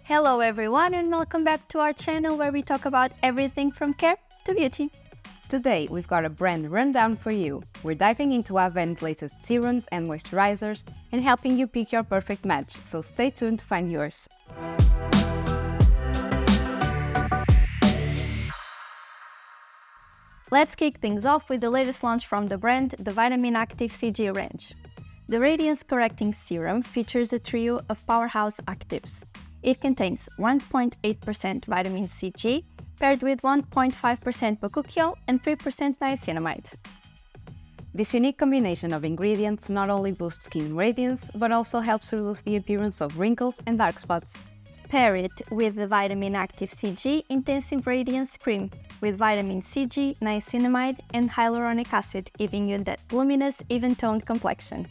Hello everyone and welcome back to our channel where we talk about everything from care to beauty. Today we've got a brand rundown for you. We're diving into Avène's latest serums and moisturizers and helping you pick your perfect match, so stay tuned to find yours. Let's kick things off with the latest launch from the brand, the Vitamin Activ CG range. The Radiance Correcting Serum features a trio of powerhouse actives. It contains 1.8% vitamin CG, paired with 1.5% bakuchiol and 3% niacinamide. This unique combination of ingredients not only boosts skin radiance, but also helps reduce the appearance of wrinkles and dark spots. Pair it with the Vitamin Activ CG Intensive Radiance Cream with vitamin CG, niacinamide and hyaluronic acid, giving you that luminous, even-toned complexion.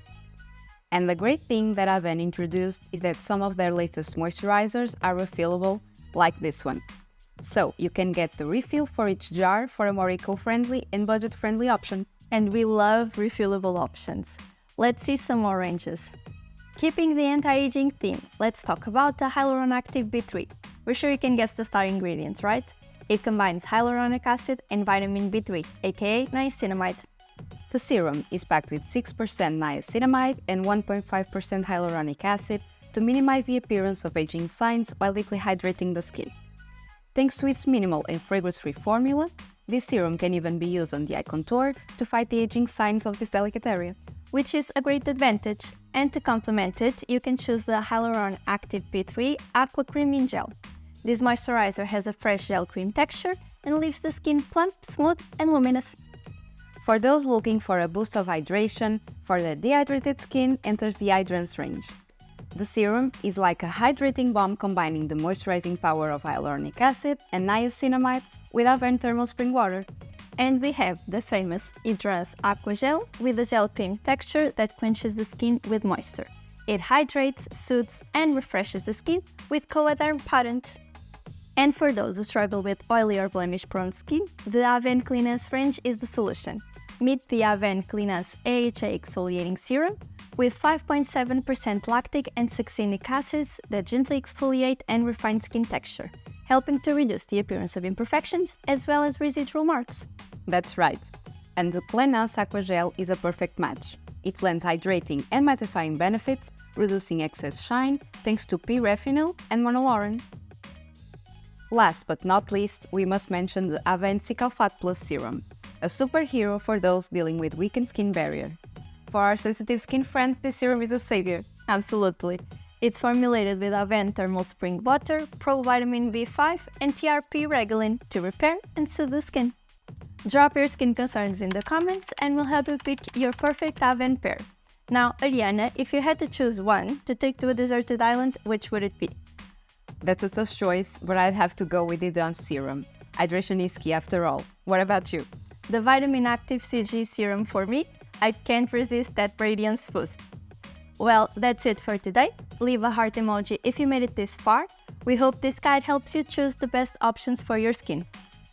And the great thing that Avène introduced is that some of their latest moisturizers are refillable, like this one. So you can get the refill for each jar for a more eco-friendly and budget-friendly option. And we love refillable options. Let's see some more ranges. Keeping the anti-aging theme, let's talk about the Hyaluron Activ B3. We're sure you can guess the star ingredients, right? It combines hyaluronic acid and vitamin B3, aka niacinamide. The serum is packed with 6% niacinamide and 1.5% hyaluronic acid to minimize the appearance of aging signs while deeply hydrating the skin. Thanks to its minimal and fragrance-free formula, this serum can even be used on the eye contour to fight the aging signs of this delicate area. Which is a great advantage, and to complement it, you can choose the Hyaluron Activ B3 Aqua Cream in Gel. This moisturizer has a fresh gel cream texture and leaves the skin plump, smooth and luminous. For those looking for a boost of hydration, for the dehydrated skin enters the Hydrance range. The serum is like a hydrating balm combining the moisturizing power of hyaluronic acid and niacinamide with Avène thermal spring water. And we have the famous Hydrance Aqua Gel with a gel cream texture that quenches the skin with moisture. It hydrates, soothes and refreshes the skin with coaderm patent. And for those who struggle with oily or blemish-prone skin, the Avène Cleanance range is the solution. Meet the Avène Cleanance AHA Exfoliating Serum with 5.7% lactic and succinic acids that gently exfoliate and refine skin texture, helping to reduce the appearance of imperfections as well as residual marks. That's right. And the Cleanance Aqua Gel is a perfect match. It blends hydrating and mattifying benefits, reducing excess shine thanks to P-retinol and monolaurin. Last but not least, we must mention the Avène Cicalfate Plus Serum, a superhero for those dealing with weakened skin barrier. For our sensitive skin friends, this serum is a savior. Absolutely. It's formulated with Avène Thermal Spring Water, Pro-Vitamin B5 and TRP Regolin to repair and soothe the skin. Drop your skin concerns in the comments and we'll help you pick your perfect Avène pair. Now, Ariana, if you had to choose one to take to a deserted island, which would it be? That's a tough choice, but I'd have to go with the Hydrance serum. Hydration is key after all. What about you? The Vitamin Activ CG serum for me. I can't resist that radiance boost. Well, that's it for today. Leave a heart emoji if you made it this far. We hope this guide helps you choose the best options for your skin.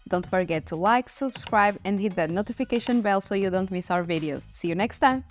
Don't forget to like, subscribe and hit that notification bell so you don't miss our videos. See you next time!